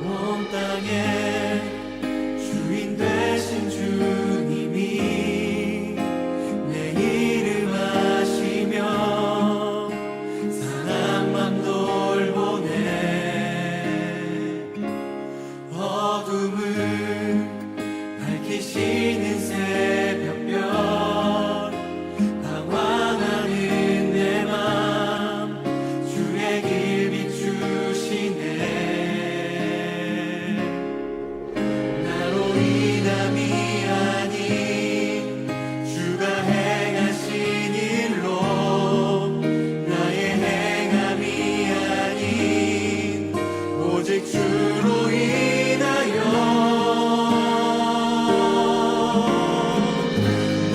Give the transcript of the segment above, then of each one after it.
온 땅의 주인 되신 주님이 내 이름 아시며 사랑만 돌보네. 어둠을 밝히시는 새벽별 방황하는 내 맘 주의 길 비추시네. 나로 인함이 아닌 주가 행하신 일로 나의 행함이 아닌 오직 주로 인하여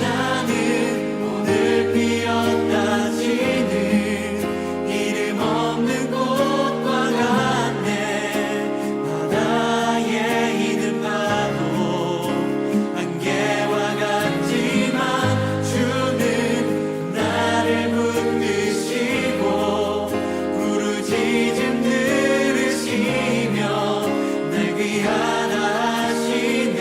나는 오늘 피었다 지는 이름 없는 꽃과 같네. 바다에 있는 파도 안개와 같지만 주는 나를 붙드시고 부르짖음 들으시며 날 귀하다 하시네.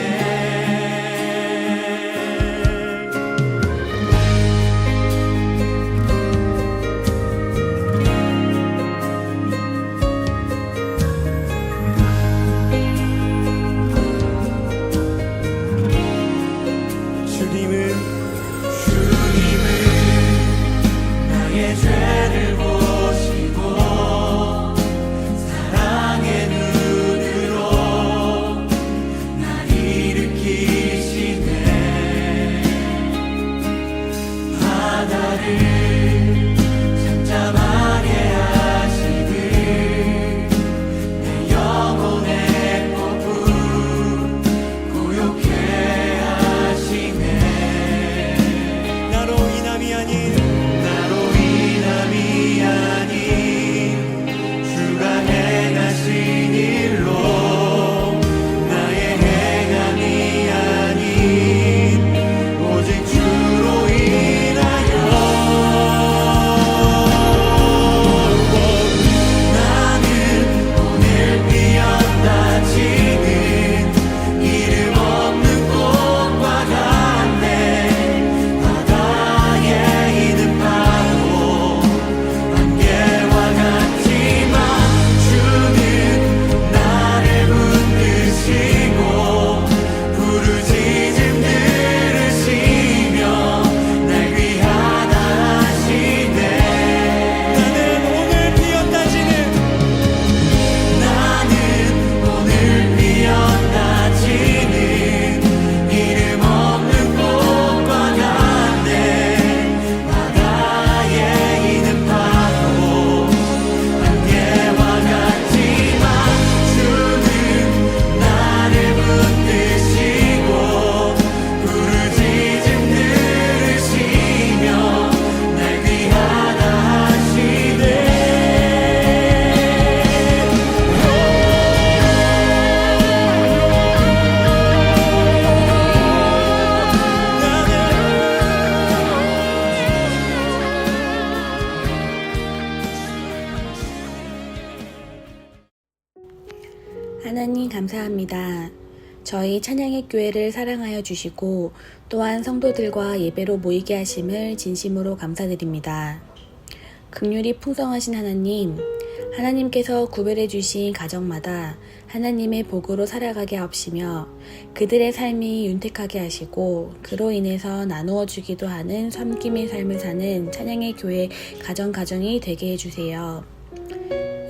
주님은 나의 죄를 보시고 사랑의 눈으로 날 일으키시네. 바다를 잠잠하게 하시듯 내 영혼의 폭풍 고요케 하시네. 나로 인함이 아닌 주가 행하신 일로 나의 행함이 아닌 오직 주로 인하여 나는 오늘 피었다 지는 이름 없는 꽃과 같네. 바다에 있는 파도 안개와 같지만 주는 나를 붙드시고 부르짖음 들으시며 날 귀하다 하시네. 나는 오늘 피었다 지는 이름 없는 꽃과 같네. 바다에 있는 파도 안개와 같지만 주는 나를 붙드시고 부르짖음 들으시며 날 귀하다 하시네. 하나님 감사합니다. 저희 찬양의 교회를 사랑하여 주시고 또한 성도들과 예배로 모이게 하심을 진심으로 감사드립니다. 긍휼이 풍성하신 하나님, 하나님께서 구별해 주신 가정마다 하나님의 복으로 살아가게 하옵시며 그들의 삶이 윤택하게 하시고 그로 인해서 나누어 주기도 하는 섬김의 삶을 사는 찬양의 교회 가정이 되게 해주세요.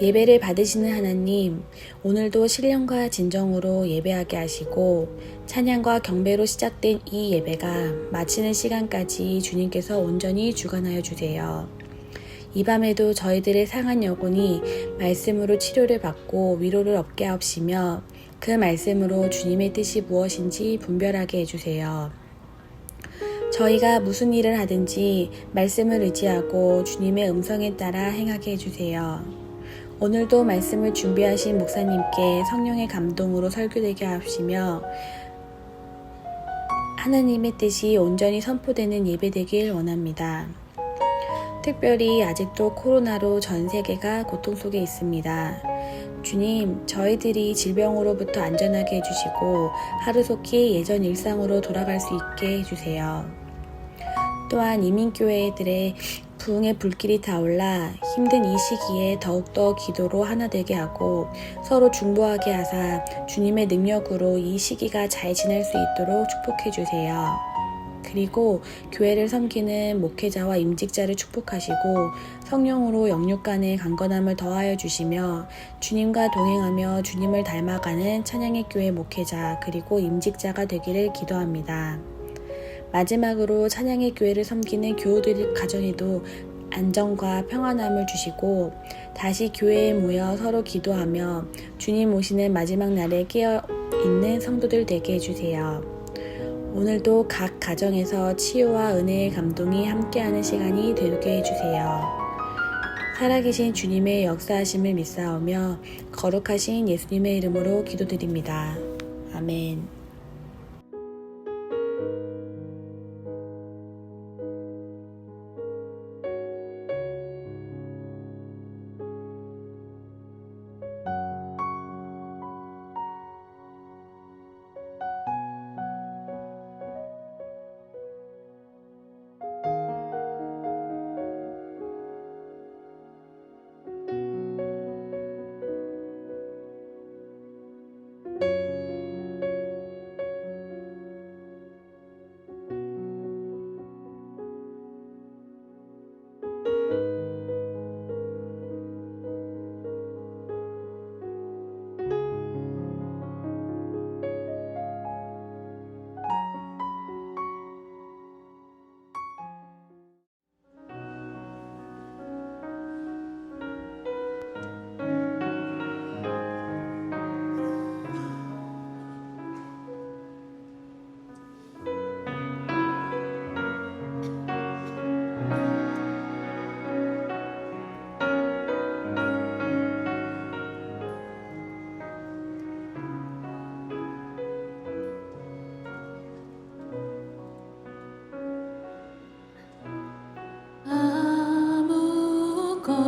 예배를 받으시는 하나님, 오늘도 신령과 진정으로 예배하게 하시고 찬양과 경배로 시작된 이 예배가 마치는 시간까지 주님께서 온전히 주관하여 주세요. 이 밤에도 저희들의 상한 영혼이 말씀으로 치료를 받고 위로를 얻게 하옵시며 그 말씀으로 주님의 뜻이 무엇인지 분별하게 해주세요. 저희가 무슨 일을 하든지 말씀을 의지하고 주님의 음성에 따라 행하게 해주세요. 오늘도 말씀을 준비하신 목사님께 성령의 감동으로 설교되게 하시며 하나님의 뜻이 온전히 선포되는 예배되길 원합니다. 특별히 아직도 코로나로 전 세계가 고통 속에 있습니다. 주님, 저희들이 질병으로부터 안전하게 해주시고 하루속히 예전 일상으로 돌아갈 수 있게 해주세요. 또한 이민교회들의 부흥의 불길이 타올라 힘든 이 시기에 더욱더 기도로 하나 되게 하고 서로 중보하게 하사 주님의 능력으로 이 시기가 잘 지날 수 있도록 축복해 주세요. 그리고 교회를 섬기는 목회자와 임직자를 축복하시고 성령으로 영육 간의 강건함을 더하여 주시며 주님과 동행하며 주님을 닮아가는 찬양의 교회 목회자 그리고 임직자가 되기를 기도합니다. 마지막으로 찬양의 교회를 섬기는 교우들 가정에도 안정과 평안함을 주시고 다시 교회에 모여 서로 기도하며 주님 오시는 마지막 날에 깨어있는 성도들 되게 해주세요. 오늘도 각 가정에서 치유와 은혜의 감동이 함께하는 시간이 되게 해주세요. 살아계신 주님의 역사하심을 믿사오며 거룩하신 예수님의 이름으로 기도드립니다. 아멘.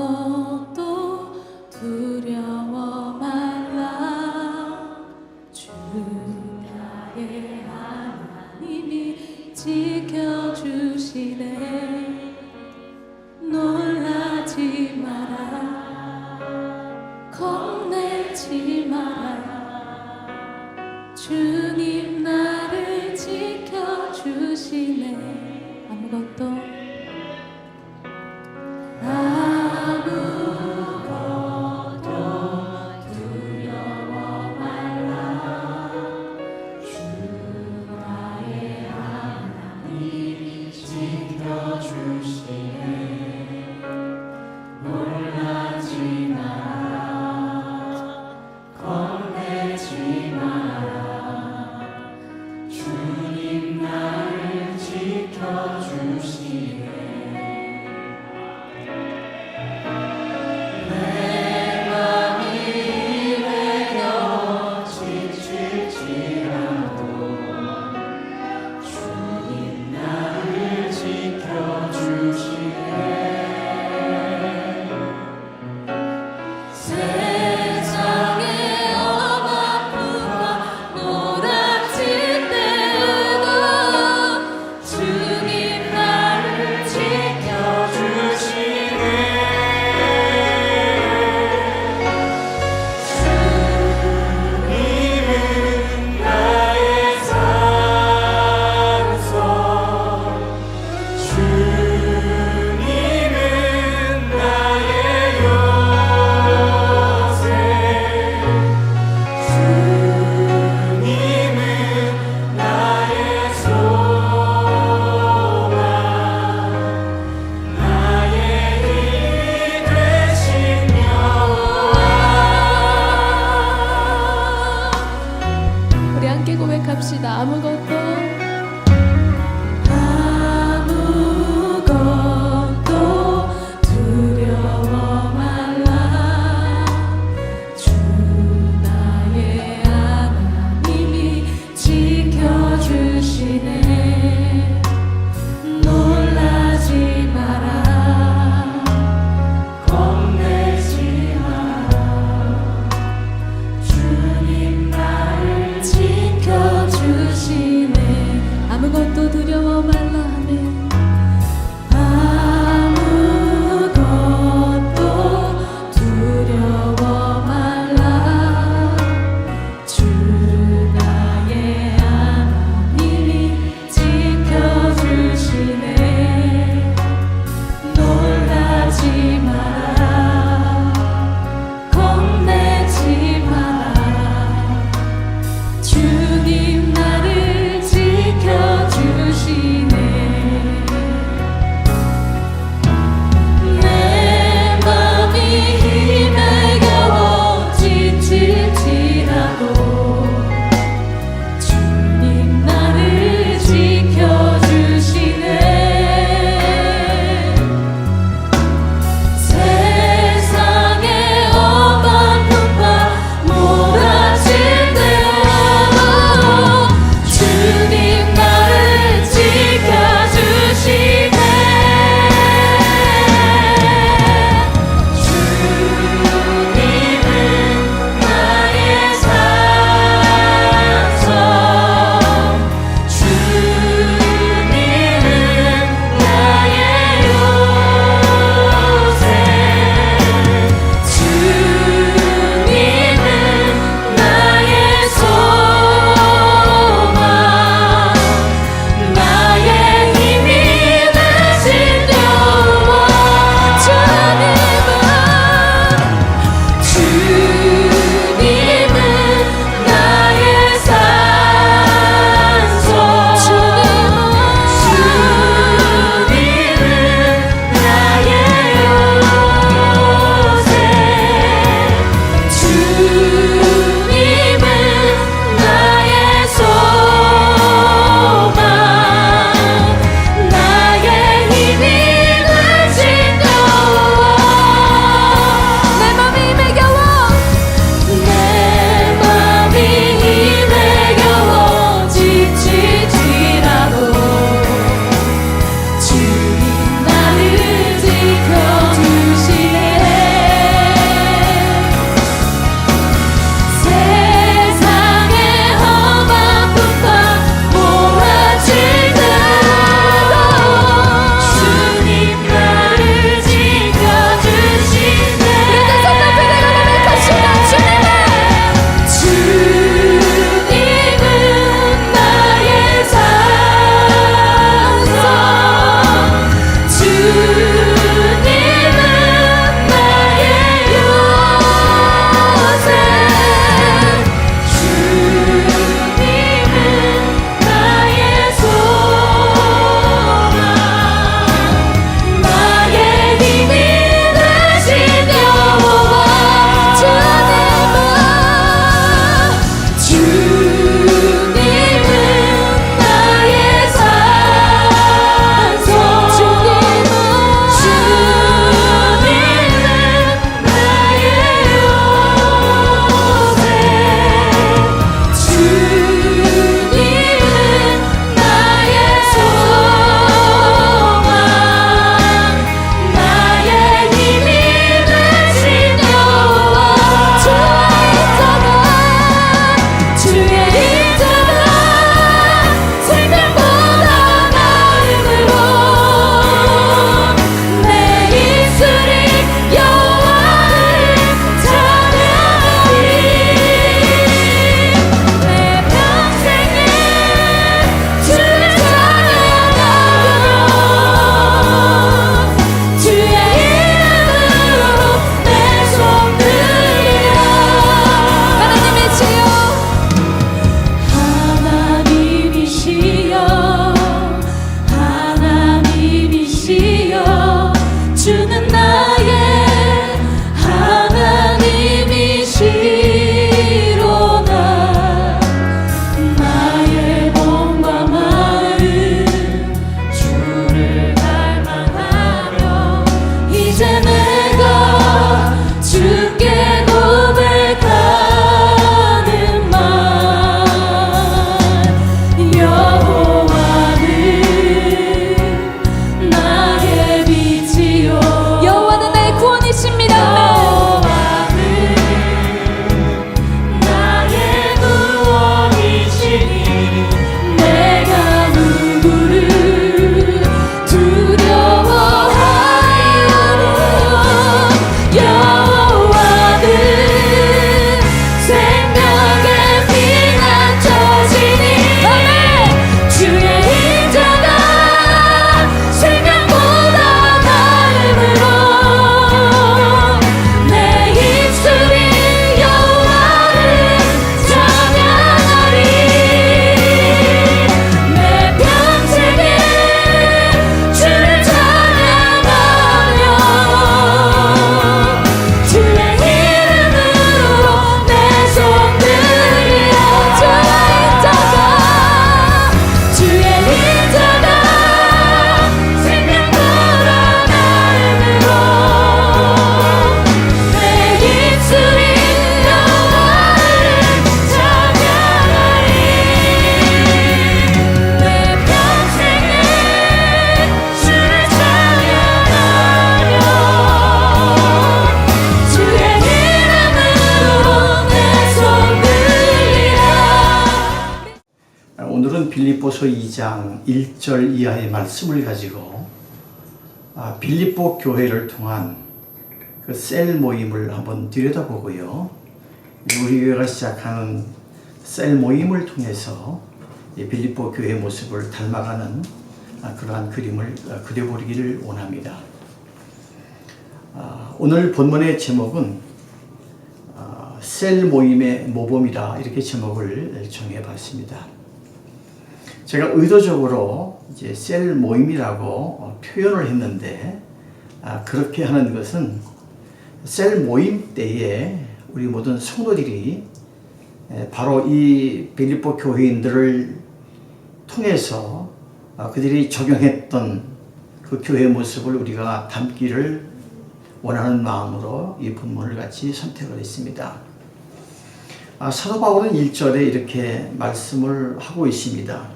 아무것도 두려워 말라. 주 나의 하나님이 지켜주시네. 놀라지 마라, 겁내지 마라. 주님 나를 지켜주시네. 아무것도 두려워 말라. 주 나의 하나님이 지켜주시네. 놀라지 마라, 겁내지 마라. 주님 나를 지켜주시네. 고백합시다. 아무것도 두려워 말라. 주 나의 하나님이 지켜주시네. 놀라지 마라, 빌립보서 2장 1절 이하의 말씀을 가지고 빌립보 교회를 통한 그 셀 모임을 한번 들여다보고요. 우리 교회가 시작하는 셀 모임을 통해서 빌립보 교회의 모습을 닮아가는 그러한 그림을 그려보기를 원합니다. 오늘 본문의 제목은 셀 모임의 모범이라 이렇게 제목을 정해봤습니다. 제가 의도적으로 이제 셀 모임이라고 표현을 했는데 그렇게 하는 것은 셀 모임 때에 우리 모든 성도들이 바로 이 빌립보 교회인들을 통해서 그들이 적용했던 그 교회의 모습을 우리가 담기를 원하는 마음으로 이 본문을 같이 선택을 했습니다. 사도 바울은 1절에 이렇게 말씀을 하고 있습니다.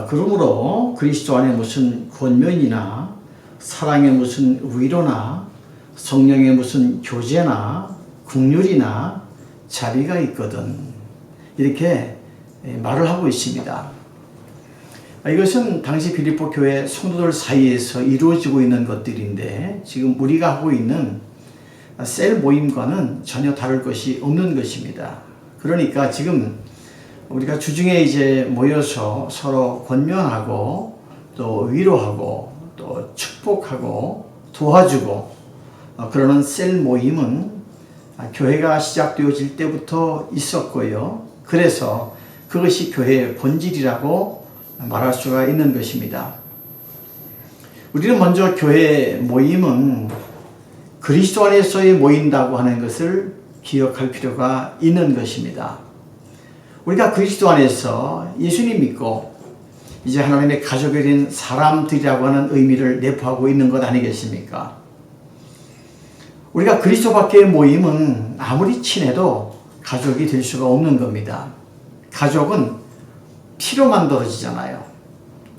그러므로 그리스도 안에 무슨 권면이나 사랑의 무슨 위로나 성령의 무슨 교제나 긍휼이나 자비가 있거든, 이렇게 말을 하고 있습니다. 이것은 당시 빌립보 교회 성도들 사이에서 이루어지고 있는 것들인데 지금 우리가 하고 있는 셀 모임과는 전혀 다를 것이 없는 것입니다. 그러니까 지금 우리가 주중에 이제 모여서 서로 권면하고 또 위로하고 또 축복하고 도와주고 그러는 셀 모임은 교회가 시작되어질 때부터 있었고요. 그래서 그것이 교회의 본질이라고 말할 수가 있는 것입니다. 우리는 먼저 교회 모임은 그리스도 안에서의 모인다고 하는 것을 기억할 필요가 있는 것입니다. 우리가 그리스도 안에서 예수님 믿고 이제 하나님의 가족이 된 사람들이라고 하는 의미를 내포하고 있는 것 아니겠습니까? 우리가 그리스도 밖의 모임은 아무리 친해도 가족이 될 수가 없는 겁니다. 가족은 피로 만들어지잖아요.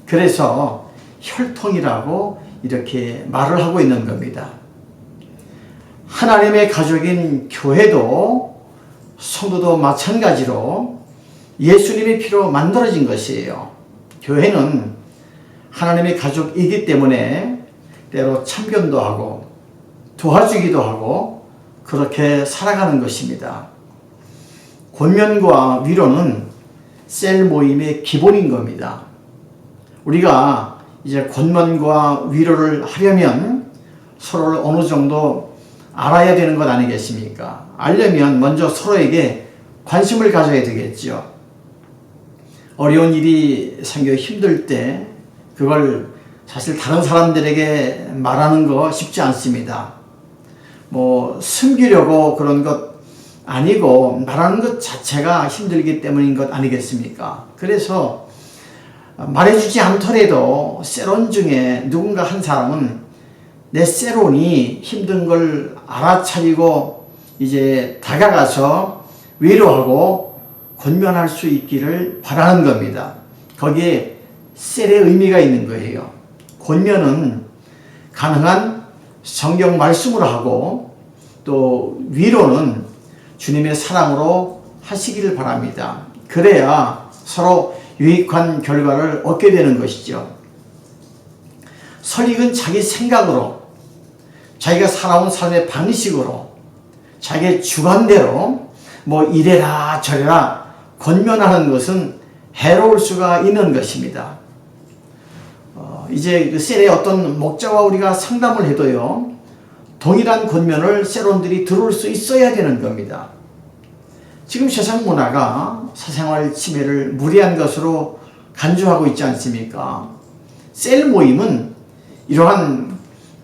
그래서 혈통이라고 이렇게 말을 하고 있는 겁니다. 하나님의 가족인 교회도 성도도 마찬가지로 예수님의 피로 만들어진 것이에요. 교회는 하나님의 가족이기 때문에 때로 참견도 하고 도와주기도 하고 그렇게 살아가는 것입니다. 권면과 위로는 셀 모임의 기본인 겁니다. 우리가 이제 권면과 위로를 하려면 서로를 어느 정도 알아야 되는 것 아니겠습니까? 알려면 먼저 서로에게 관심을 가져야 되겠죠. 어려운 일이 생겨 힘들 때 그걸 사실 다른 사람들에게 말하는 거 쉽지 않습니다. 숨기려고 그런 것 아니고 말하는 것 자체가 힘들기 때문인 것 아니겠습니까? 그래서 말해주지 않더라도 세론 중에 누군가 한 사람은 내 세론이 힘든 걸 알아차리고 이제 다가가서 위로하고 권면할 수 있기를 바라는 겁니다. 거기에 셀의 의미가 있는 거예요. 권면은 가능한 성경 말씀으로 하고 또 위로는 주님의 사랑으로 하시기를 바랍니다. 그래야 서로 유익한 결과를 얻게 되는 것이죠. 설익은 자기 생각으로 자기가 살아온 삶의 방식으로 자기의 주관대로 이래라 저래라 권면하는 것은 해로울 수가 있는 것입니다. 이제 그 셀의 어떤 목자와 우리가 상담을 해도요, 동일한 권면을 세론들이 들을 수 있어야 되는 겁니다. 지금 세상 문화가 사생활 침해를 무리한 것으로 간주하고 있지 않습니까? 셀 모임은 이러한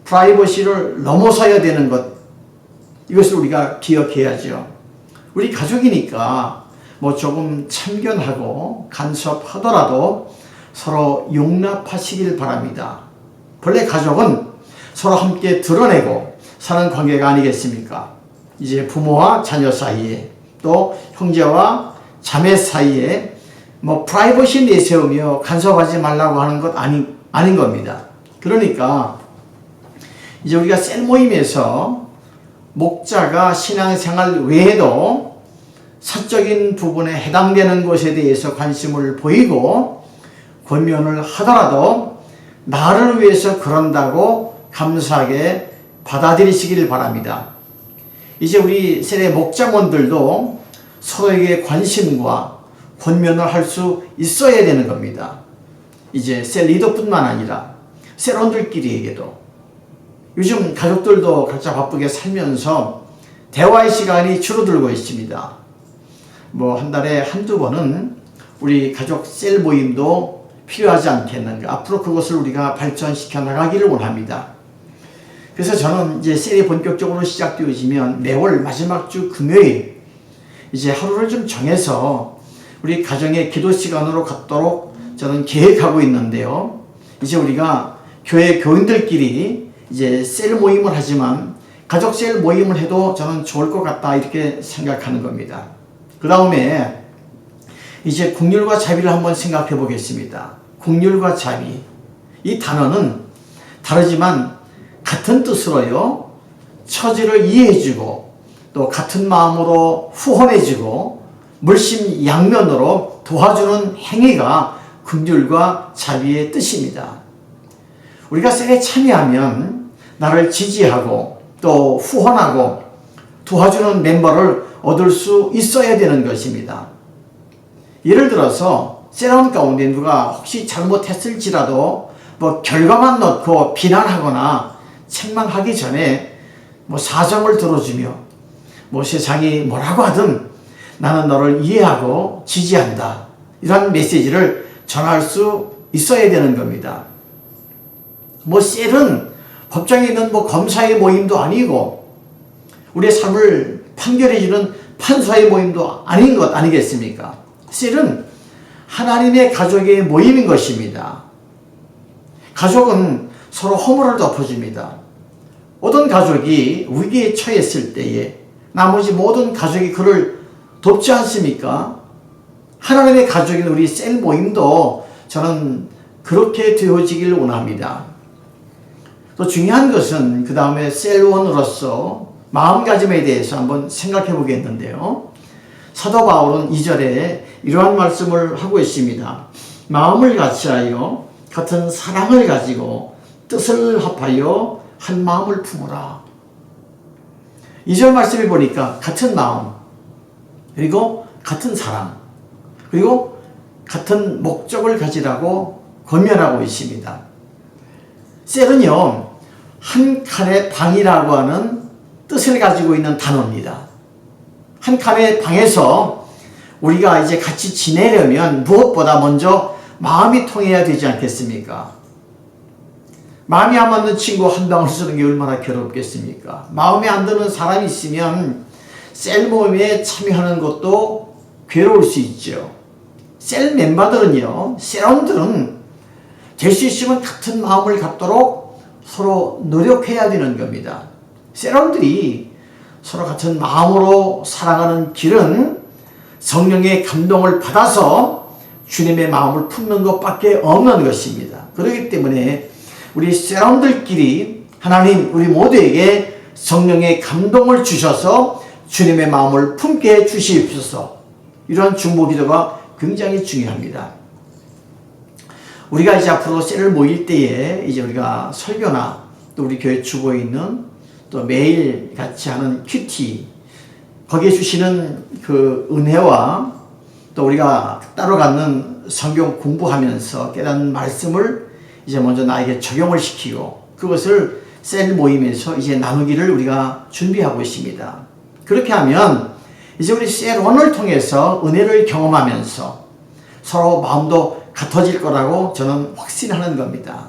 프라이버시를 넘어서야 되는 것, 이것을 우리가 기억해야죠. 우리 가족이니까 조금 참견하고 간섭하더라도 서로 용납하시길 바랍니다. 본래 가족은 서로 함께 드러내고 사는 관계가 아니겠습니까? 이제 부모와 자녀 사이에 또 형제와 자매 사이에 프라이버시 내세우며 간섭하지 말라고 하는 것 아닌 겁니다. 그러니까 이제 우리가 셀 모임에서 목자가 신앙생활 외에도 사적인 부분에 해당되는 것에 대해서 관심을 보이고 권면을 하더라도 나를 위해서 그런다고 감사하게 받아들이시길 바랍니다. 이제 우리 셀의 목자원들도 서로에게 관심과 권면을 할 수 있어야 되는 겁니다. 이제 셀 리더뿐만 아니라 셀원들끼리에게도. 요즘 가족들도 각자 바쁘게 살면서 대화의 시간이 줄어들고 있습니다. 뭐 한 달에 한두 번은 우리 가족 셀 모임도 필요하지 않겠는가. 앞으로 그것을 우리가 발전시켜 나가기를 원합니다. 그래서 저는 이제 셀이 본격적으로 시작되어지면 매월 마지막 주 금요일 이제 하루를 좀 정해서 우리 가정의 기도 시간으로 갖도록 저는 계획하고 있는데요. 이제 우리가 교회 교인들끼리 이제 셀 모임을 하지만 가족 셀 모임을 해도 저는 좋을 것 같다 이렇게 생각하는 겁니다. 그 다음에 이제 국률과 자비를 한번 생각해 보겠습니다. 국률과 자비. 이 단어는 다르지만 같은 뜻으로요. 처지를 이해해주고 또 같은 마음으로 후원해주고 물심양면으로 도와주는 행위가 긍휼과 자비의 뜻입니다. 우리가 셀에 참여하면 나를 지지하고 또 후원하고 도와주는 멤버를 얻을 수 있어야 되는 것입니다. 예를 들어서 셀원 가운데 누가 혹시 잘못했을지라도 뭐 결과만 놓고 비난하거나 책망하기 전에 뭐 사정을 들어주며 뭐 세상이 뭐라고 하든 나는 너를 이해하고 지지한다. 이런 메시지를 전할 수 있어야 되는 겁니다. 뭐 셀은 법정에 있는 뭐 검사의 모임도 아니고 우리의 삶을 판결해주는 판사의 모임도 아닌 것 아니겠습니까? 셀은 하나님의 가족의 모임인 것입니다. 가족은 서로 허물을 덮어줍니다. 어떤 가족이 위기에 처했을 때에 나머지 모든 가족이 그를 돕지 않습니까? 하나님의 가족인 우리 셀 모임도 저는 그렇게 되어지길 원합니다. 또 중요한 것은 그 다음에 셀원으로서 마음가짐에 대해서 한번 생각해 보겠는데요. 사도 바울은 2절에 이러한 말씀을 하고 있습니다. 마음을 같이하여 같은 사랑을 가지고 뜻을 합하여 한 마음을 품어라. 2절 말씀을 보니까 같은 마음, 그리고 같은 사랑, 그리고 같은 목적을 가지라고 권면하고 있습니다. 셀은요, 한 칸의 방이라고 하는 뜻을 가지고 있는 단어입니다. 한 칸의 방에서 우리가 이제 같이 지내려면 무엇보다 먼저 마음이 통해야 되지 않겠습니까? 마음이 안 맞는 친구 한 방을 쓰는 게 얼마나 괴롭겠습니까? 마음에 안 드는 사람이 있으면 셀 모임에 참여하는 것도 괴로울 수 있죠. 셀 멤버들은요, 셀원들은 될 수 있으면 같은 마음을 갖도록 서로 노력해야 되는 겁니다. 셀원들이 서로 같은 마음으로 살아가는 길은 성령의 감동을 받아서 주님의 마음을 품는 것밖에 없는 것입니다. 그렇기 때문에 우리 셀원들끼리 하나님 우리 모두에게 성령의 감동을 주셔서 주님의 마음을 품게 해 주시옵소서. 이런 중보 기도가 굉장히 중요합니다. 우리가 이제 앞으로 셀을 모일 때에 이제 우리가 설교나 또 우리 교회 주보에 있는 또 매일 같이 하는 큐티 거기에 주시는 그 은혜와 또 우리가 따로 갖는 성경 공부하면서 깨닫는 말씀을 이제 먼저 나에게 적용을 시키고 그것을 셀 모임에서 이제 나누기를 우리가 준비하고 있습니다. 그렇게 하면 이제 우리 셀원을 통해서 은혜를 경험하면서 서로 마음도 같아질 거라고 저는 확신하는 겁니다.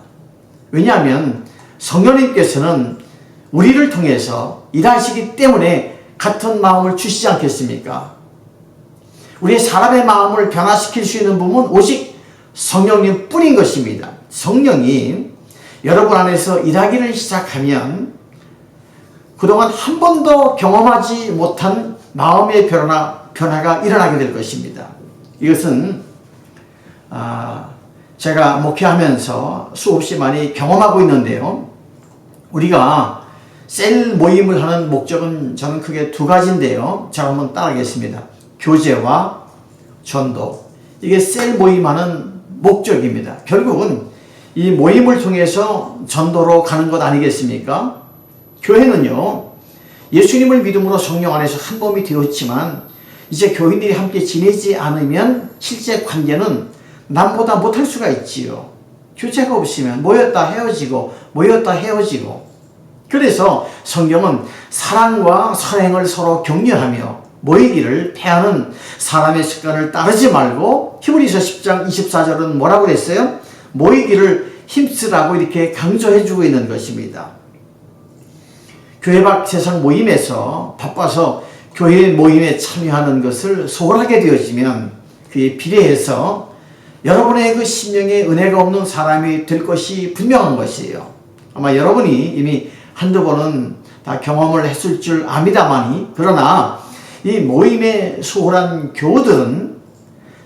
왜냐하면 성령님께서는 우리를 통해서 일하시기 때문에 같은 마음을 주시지 않겠습니까? 우리 사람의 마음을 변화시킬 수 있는 부분은 오직 성령님 뿐인 것입니다. 성령이 여러분 안에서 일하기를 시작하면 그동안 한 번도 경험하지 못한 마음의 변화가 일어나게 될 것입니다. 이것은 제가 목회하면서 수없이 많이 경험하고 있는데요. 우리가 셀 모임을 하는 목적은 저는 크게 두 가지인데요. 제가 한번 따라하겠습니다. 교제와 전도. 이게 셀 모임하는 목적입니다. 결국은 이 모임을 통해서 전도로 가는 것 아니겠습니까? 교회는요, 예수님을 믿음으로 성령 안에서 한 몸이 되었지만 이제 교인들이 함께 지내지 않으면 실제 관계는 남보다 못할 수가 있지요. 교제가 없으면 모였다 헤어지고 그래서 성경은 사랑과 선행을 서로 격려하며 모이기를 패하는 사람의 습관을 따르지 말고, 히브리서 10장 24절은 뭐라고 그랬어요? 모이기를 힘쓰라고 이렇게 강조해 주고 있는 것입니다. 교회 밖 세상 모임에서 바빠서 교회 모임에 참여하는 것을 소홀하게 되어지면 그에 비례해서 여러분의 그 심령에 은혜가 없는 사람이 될 것이 분명한 것이에요. 아마 여러분이 이미 한두 번은 다 경험을 했을 줄 압니다마니, 그러나 이 모임에 소홀한 교우들은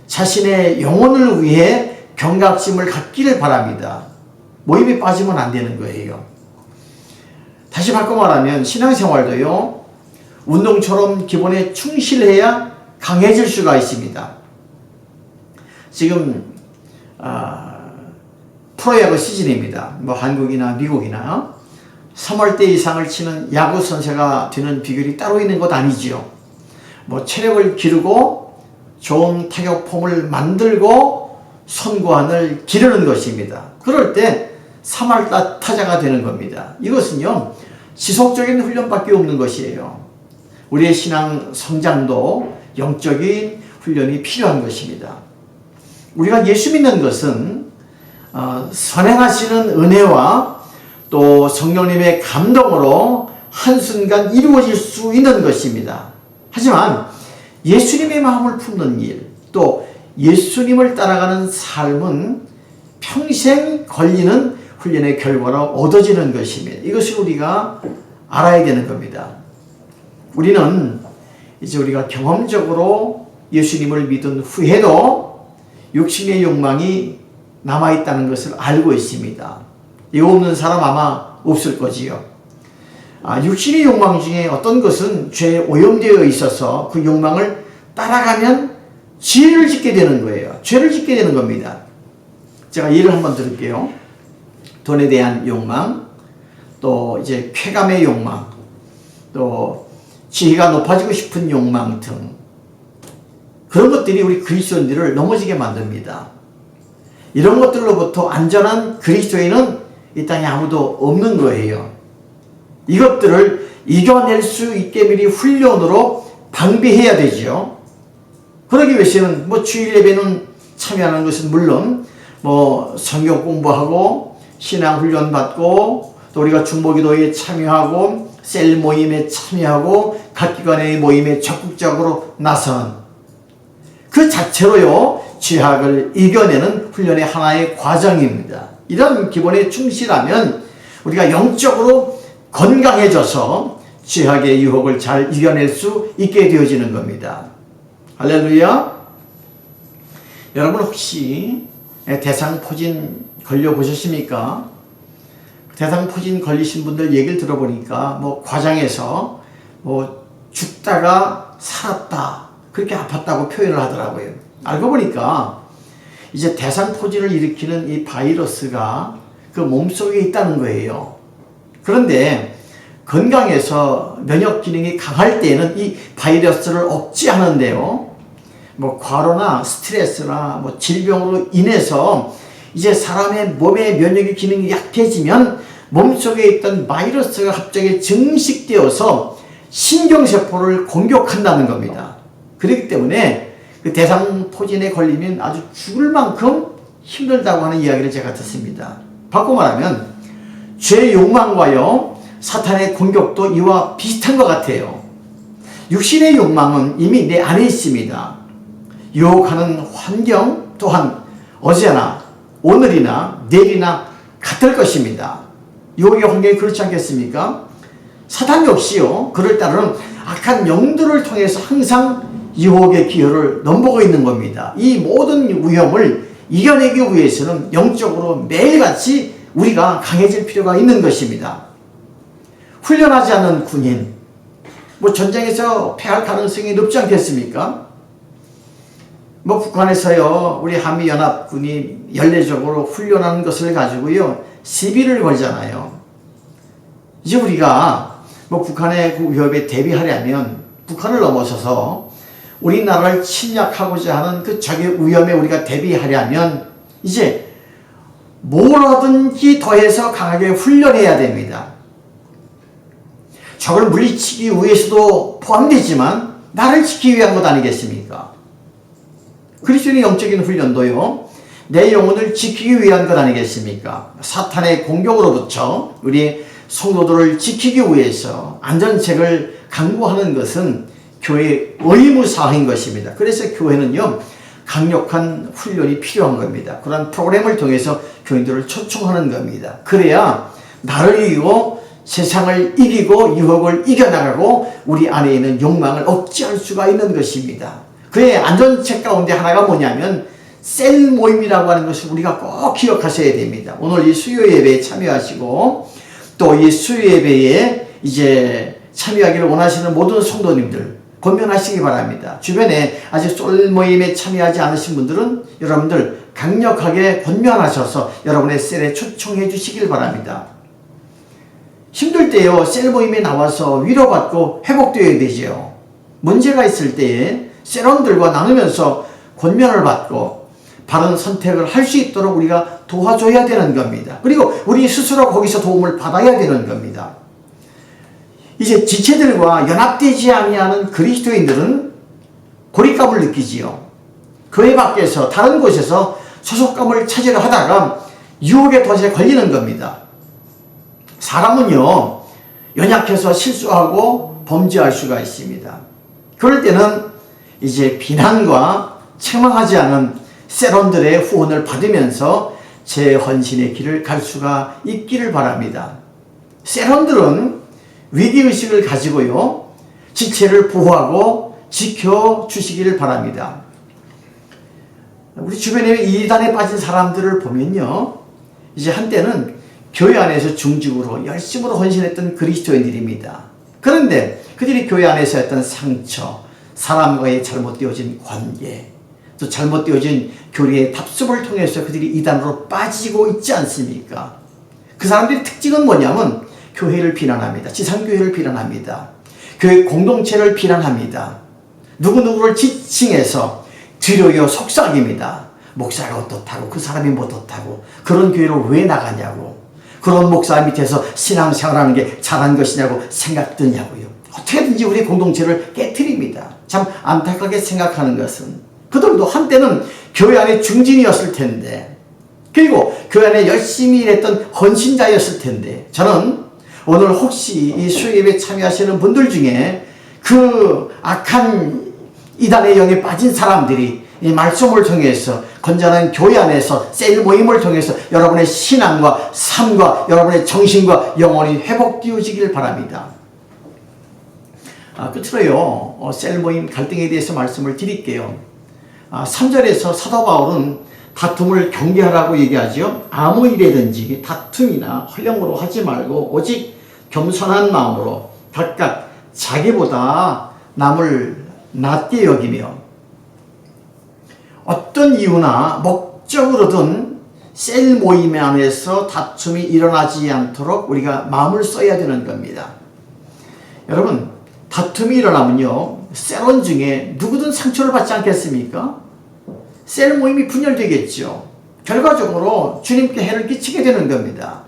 자신의 영혼을 위해 경각심을 갖기를 바랍니다. 모임에 빠지면 안 되는 거예요. 다시 바꿔 말하면 신앙생활도요, 운동처럼 기본에 충실해야 강해질 수가 있습니다. 지금 프로야구 시즌입니다. 뭐 한국이나 미국이나 3월대 이상을 치는 야구 선수가 되는 비결이 따로 있는 것 아니지요. 뭐 체력을 기르고 좋은 타격 폼을 만들고 선구안을 기르는 것입니다. 그럴 때 3할 타자가 되는 겁니다. 이것은요, 지속적인 훈련밖에 없는 것이에요. 우리의 신앙 성장도 영적인 훈련이 필요한 것입니다. 우리가 예수 믿는 것은 선행하시는 은혜와 또 성령님의 감동으로 한순간 이루어질 수 있는 것입니다. 하지만 예수님의 마음을 품는 일, 또 예수님을 따라가는 삶은 평생 걸리는 훈련의 결과로 얻어지는 것입니다. 이것을 우리가 알아야 되는 겁니다. 우리는 이제 우리가 경험적으로 예수님을 믿은 후에도 육신의 욕망이 남아있다는 것을 알고 있습니다. 이거 없는 사람 아마 없을 거지요. 육신의 욕망 중에 어떤 것은 죄에 오염되어 있어서 그 욕망을 따라가면 죄를 짓게 되는 거예요. 죄를 짓게 되는 겁니다. 제가 예를 한번 들을게요. 돈에 대한 욕망, 또 이제 쾌감의 욕망, 또 지위가 높아지고 싶은 욕망 등 그런 것들이 우리 그리스도인들을 넘어지게 만듭니다. 이런 것들로부터 안전한 그리스도인은 이 땅에 아무도 없는 거예요. 이것들을 이겨낼 수 있게 미리 훈련으로 방비해야 되죠. 그러기 위해서는 뭐 주일 예배는 참여하는 것은 물론 뭐 성경 공부하고 신앙 훈련 받고 또 우리가 중보기도에 참여하고 셀 모임에 참여하고 각 기관의 모임에 적극적으로 나서는 그 자체로요, 죄악을 이겨내는 훈련의 하나의 과정입니다. 이런 기본에 충실하면 우리가 영적으로 건강해져서 죄악의 유혹을 잘 이겨낼 수 있게 되어지는 겁니다. 할렐루야. 여러분 혹시 대상포진 걸려보셨습니까? 대상포진 걸리신 분들 얘기를 들어보니까 뭐 과장해서 뭐 죽다가 살았다 그렇게 아팠다고 표현을 하더라고요. 알고 보니까 이제 대상포진을 일으키는 이 바이러스가 그 몸속에 있다는 거예요. 그런데 건강해서 면역 기능이 강할 때에는 이 바이러스를 억제하는데요, 뭐 과로나 스트레스나 뭐 질병으로 인해서 이제 사람의 몸의 면역 기능이 약해지면 몸속에 있던 바이러스가 갑자기 증식되어서 신경세포를 공격한다는 겁니다. 그렇기 때문에 그 대상포진에 걸리면 아주 죽을 만큼 힘들다고 하는 이야기를 제가 듣습니다. 바꿔 말하면 죄의 욕망과요, 사탄의 공격도 이와 비슷한 것 같아요. 육신의 욕망은 이미 내 안에 있습니다. 유혹하는 환경 또한 어제나 오늘이나 내일이나 같을 것입니다. 유혹의 환경이 그렇지 않겠습니까? 사탄 역시요, 그를 따르는 악한 영들을 통해서 항상 유혹의 기회를 넘보고 있는 겁니다. 이 모든 위험을 이겨내기 위해서는 영적으로 매일같이 우리가 강해질 필요가 있는 것입니다. 훈련하지 않은 군인, 뭐 전쟁에서 패할 가능성이 높지 않겠습니까? 뭐 북한에서요 우리 한미연합군이 연례적으로 훈련하는 것을 가지고요 시비를 걸잖아요. 이제 우리가 뭐 북한의 그 위협에 대비하려면 북한을 넘어서서 우리나라를 침략하고자 하는 그 적의 위험에 우리가 대비하려면 이제 뭐라든지 더해서 강하게 훈련해야 됩니다. 적을 물리치기 위해서도 포함되지만 나를 지키기 위한 것 아니겠습니까? 그리스도인의 영적인 훈련도요 내 영혼을 지키기 위한 것 아니겠습니까? 사탄의 공격으로부터 우리 성도들을 지키기 위해서 안전책을 강구하는 것은 교회의 의무사항인 것입니다. 그래서 교회는요 강력한 훈련이 필요한 겁니다. 그런 프로그램을 통해서 교인들을 초청하는 겁니다. 그래야 나를 이기고 세상을 이기고 유혹을 이겨나가고 우리 안에 있는 욕망을 억제할 수가 있는 것입니다. 그의 안전책 가운데 하나가 뭐냐면 셀 모임이라고 하는 것을 우리가 꼭 기억하셔야 됩니다. 오늘 이 수요 예배에 참여하시고 또 이 수요 예배에 이제 참여하기를 원하시는 모든 성도님들 권면하시기 바랍니다. 주변에 아직 셀 모임에 참여하지 않으신 분들은 여러분들 강력하게 권면하셔서 여러분의 셀에 초청해 주시길 바랍니다. 힘들 때요 셀 모임에 나와서 위로받고 회복되어야 되죠. 문제가 있을 때에 셀원들과 나누면서 권면을 받고 바른 선택을 할 수 있도록 우리가 도와줘야 되는 겁니다. 그리고 우리 스스로 거기서 도움을 받아야 되는 겁니다. 이제 지체들과 연합되지 아니하는 그리스도인들은 고립감을 느끼지요. 교회 밖에서 다른 곳에서 소속감을 찾으려 하다가 유혹에 덫에 걸리는 겁니다. 사람은요 연약해서 실수하고 범죄할 수가 있습니다. 그럴 때는 이제 비난과 책망하지 않은 셀원들의 후원을 받으면서 재헌신의 길을 갈 수가 있기를 바랍니다. 셀원들은 위기의식을 가지고요 지체를 보호하고 지켜주시기를 바랍니다. 우리 주변에 이단에 빠진 사람들을 보면요 이제 한때는 교회 안에서 중직으로 열심으로 헌신했던 그리스도인들입니다. 그런데 그들이 교회 안에서 했던 상처, 사람과의 잘못되어진 관계, 또 잘못되어진 교리의 답습을 통해서 그들이 이단으로 빠지고 있지 않습니까? 그 사람들의 특징은 뭐냐면 교회를 비난합니다. 지상교회를 비난합니다. 교회 공동체를 비난합니다. 누구누구를 지칭해서 뒤로요 속삭입니다. 목사가 어떻다고 그 사람이 뭐 어떻다고 그런 교회를 왜 나가냐고 그런 목사 밑에서 신앙생활하는 게 잘한 것이냐고 생각 드냐고요. 어떻게든지 우리 공동체를 깨트립니다. 참 안타깝게 생각하는 것은 그들도 한때는 교회 안에 중진이었을 텐데 그리고 교회 안에 열심히 일했던 헌신자였을 텐데 저는 오늘 혹시 이 수요예배에 참여하시는 분들 중에 그 악한 이단의 영에 빠진 사람들이 이 말씀을 통해서 건전한 교회 안에서 셀 모임을 통해서 여러분의 신앙과 삶과 여러분의 정신과 영혼이 회복되어지길 바랍니다. 끝으로요 셀 모임 갈등에 대해서 말씀을 드릴게요. 3절에서 사도 바울은 다툼을 경계하라고 얘기하죠. 아무 일에든지 다툼이나 허영으로 하지 말고 오직 겸손한 마음으로 각각 자기보다 남을 낮게 여기며 어떤 이유나 목적으로든 셀 모임 안에서 다툼이 일어나지 않도록 우리가 마음을 써야 되는 겁니다. 여러분 다툼이 일어나면요 셀원 중에 누구든 상처를 받지 않겠습니까? 셀 모임이 분열되겠죠. 결과적으로 주님께 해를 끼치게 되는 겁니다.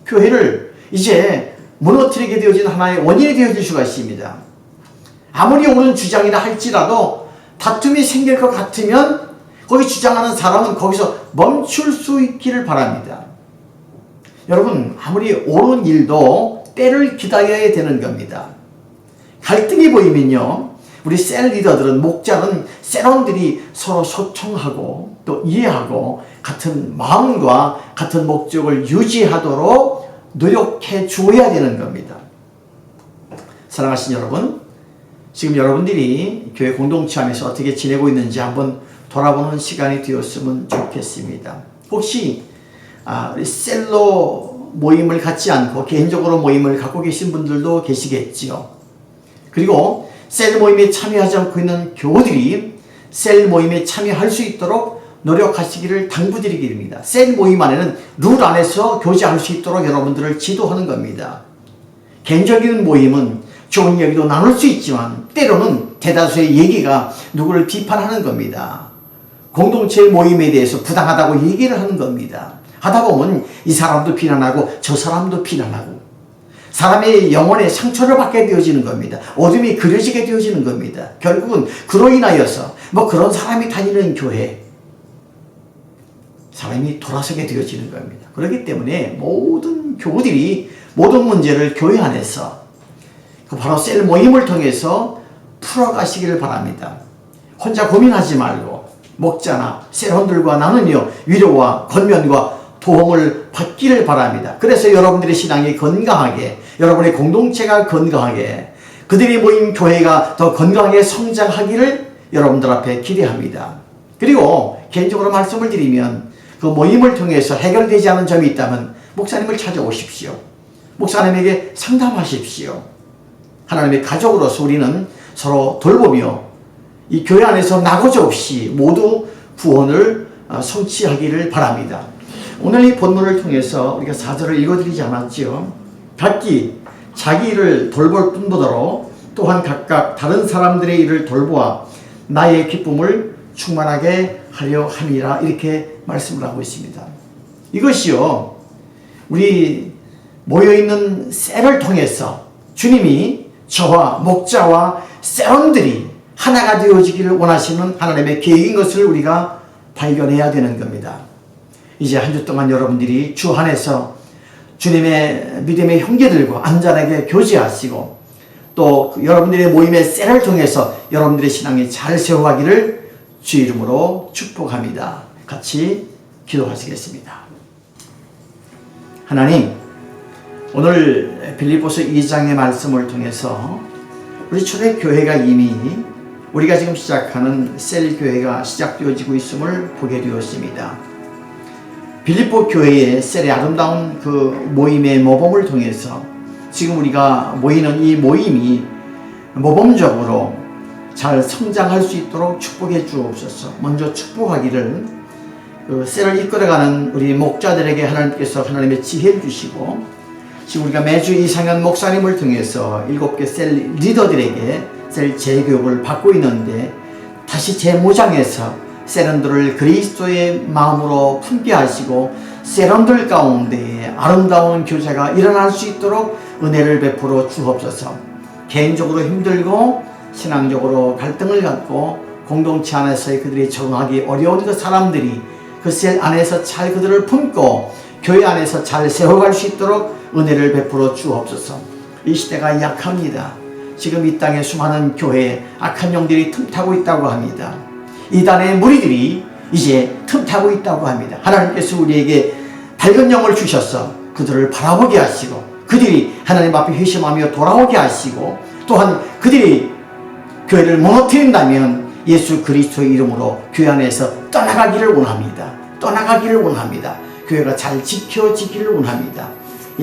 교회를 이제 무너뜨리게 되어진 하나의 원인이 되어질 수가 있습니다. 아무리 옳은 주장이라 할지라도 다툼이 생길 것 같으면 거기 주장하는 사람은 거기서 멈출 수 있기를 바랍니다. 여러분 아무리 옳은 일도 때를 기다려야 되는 겁니다. 갈등이 보이면요 우리 셀 리더들은 목자는 셀원들이 서로 소통하고 또 이해하고 같은 마음과 같은 목적을 유지하도록 노력해 주어야 되는 겁니다. 사랑하신 여러분, 지금 여러분들이 교회 공동체 안에서 어떻게 지내고 있는지 한번 돌아보는 시간이 되었으면 좋겠습니다. 혹시 우리 셀로 모임을 갖지 않고 개인적으로 모임을 갖고 계신 분들도 계시겠지요. 그리고 셀 모임에 참여하지 않고 있는 교우들이 셀 모임에 참여할 수 있도록 노력하시기를 당부드리기입니다. 셀 모임 안에는 룰 안에서 교제할 수 있도록 여러분들을 지도하는 겁니다. 개인적인 모임은 좋은 얘기도 나눌 수 있지만 때로는 대다수의 얘기가 누구를 비판하는 겁니다. 공동체 모임에 대해서 부당하다고 얘기를 하는 겁니다. 하다 보면 이 사람도 비난하고 저 사람도 비난하고 사람의 영혼에 상처를 받게 되어지는 겁니다. 어둠이 그려지게 되어지는 겁니다. 결국은 그로 인하여서 그런 사람이 다니는 교회 사람이 돌아서게 되어지는 겁니다. 그렇기 때문에 모든 교우들이 모든 문제를 교회 안에서 바로 셀 모임을 통해서 풀어가시기를 바랍니다. 혼자 고민하지 말고 목자나 셀원들과 나누며 위로와 권면과 도움을 받기를 바랍니다. 그래서 여러분들의 신앙이 건강하게, 여러분의 공동체가 건강하게, 그들이 모인 교회가 더 건강하게 성장하기를 여러분들 앞에 기대합니다. 그리고 개인적으로 말씀을 드리면 그 모임을 통해서 해결되지 않은 점이 있다면 목사님을 찾아오십시오. 목사님에게 상담하십시오. 하나님의 가족으로서 우리는 서로 돌보며 이 교회 안에서 낙오자 없이 모두 구원을 성취하기를 바랍니다. 오늘 이 본문을 통해서 우리가 4절을 읽어드리지 않았지요. 각기 자기 일을 돌볼 뿐더러 또한 각각 다른 사람들의 일을 돌보아 나의 기쁨을 충만하게 하려 함이라 이렇게 말씀을 하고 있습니다. 이것이요 우리 모여있는 셀을 통해서 주님이 저와 목자와 셀원들이 하나가 되어지기를 원하시는 하나님의 계획인 것을 우리가 발견해야 되는 겁니다. 이제 한 주 동안 여러분들이 주 안에서 주님의 믿음의 형제들과 안전하게 교제하시고 또 여러분들의 모임의 셀을 통해서 여러분들의 신앙이 잘 세워가기를 주 이름으로 축복합니다. 같이 기도하시겠습니다. 하나님, 오늘 빌립보서 2장의 말씀을 통해서 우리 초대교회가 이미 우리가 지금 시작하는 셀교회가 시작되어지고 있음을 보게 되었습니다. 빌립보 교회의 셀의 아름다운 그 모임의 모범을 통해서 지금 우리가 모이는 이 모임이 모범적으로 잘 성장할 수 있도록 축복해 주옵소서. 먼저 축복하기를 그 셀을 이끌어가는 우리 목자들에게 하나님께서 하나님의 지혜를 주시고 지금 우리가 매주 이상현 목사님을 통해서 7개 셀 리더들에게 셀 재교육을 받고 있는데 다시 재무장해서 셀원들을 그리스도의 마음으로 품게 하시고 셀원들 가운데 아름다운 교제가 일어날 수 있도록 은혜를 베풀어 주옵소서. 개인적으로 힘들고 신앙적으로 갈등을 갖고 공동체 안에서의 그들이 적응하기 어려운 그 사람들이 그 셀 안에서 잘 그들을 품고 교회 안에서 잘 세워갈 수 있도록 은혜를 베풀어 주옵소서. 이 시대가 약합니다. 지금 이 땅에 수많은 교회에 악한 영들이 틈타고 있다고 합니다. 이단의 무리들이 이제 틈타고 있다고 합니다. 하나님께서 우리에게 밝은 영을 주셔서 그들을 바라보게 하시고 그들이 하나님 앞에 회심하며 돌아오게 하시고 또한 그들이 교회를 무너뜨린다면 예수 그리스도의 이름으로 교회 안에서 떠나가기를 원합니다. 떠나가기를 원합니다. 교회가 잘 지켜지기를 원합니다.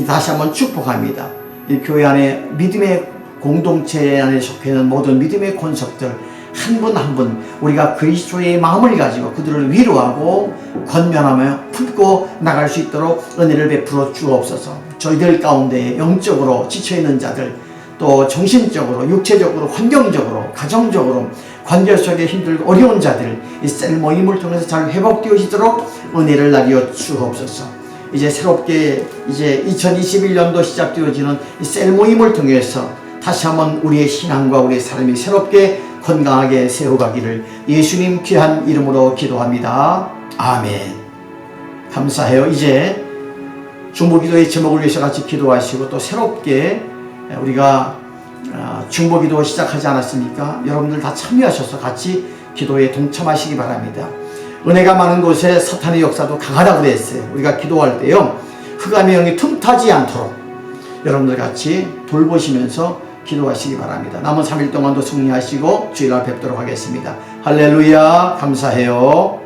다시 한번 축복합니다. 이 교회 안에 믿음의 공동체 안에 속해 있는 모든 믿음의 권속들 한 분 한 분 우리가 그리스도의 마음을 가지고 그들을 위로하고 권면하며 품고 나갈 수 있도록 은혜를 베풀어 주옵소서. 저희들 가운데 영적으로 지쳐있는 자들 또 정신적으로 육체적으로 환경적으로 가정적으로 관계 속에 힘들고 어려운 자들 이 셀 모임을 통해서 잘 회복되어지도록 은혜를 나뉘어 주옵소서. 이제 새롭게 이제 2021년도 시작되어지는 이 셀 모임을 통해서 다시 한번 우리의 신앙과 우리의 삶이 새롭게 건강하게 세워가기를 예수님 귀한 이름으로 기도합니다. 아멘. 감사해요. 이제 중보기도의 제목을 위해서 같이 기도하시고 또 새롭게 우리가 중보기도 시작하지 않았습니까? 여러분들 다 참여하셔서 같이 기도에 동참하시기 바랍니다. 은혜가 많은 곳에 사탄의 역사도 강하다고 그랬어요. 우리가 기도할 때요 흑암의 영이 틈타지 않도록 여러분들 같이 돌보시면서 기도하시기 바랍니다. 남은 3일 동안도 승리하시고 주일 날 뵙도록 하겠습니다. 할렐루야. 감사해요.